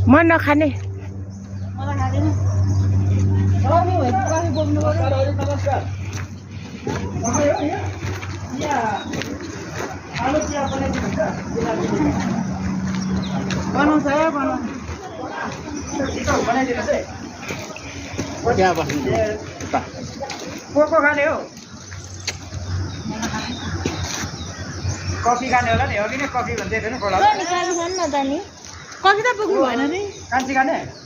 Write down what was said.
मन नखाने को खाने हो कफी खाने होला नि हो कि कफी भन्दै थियो नि खोला कफी त पुग्नु भएन रे कान्छी खाने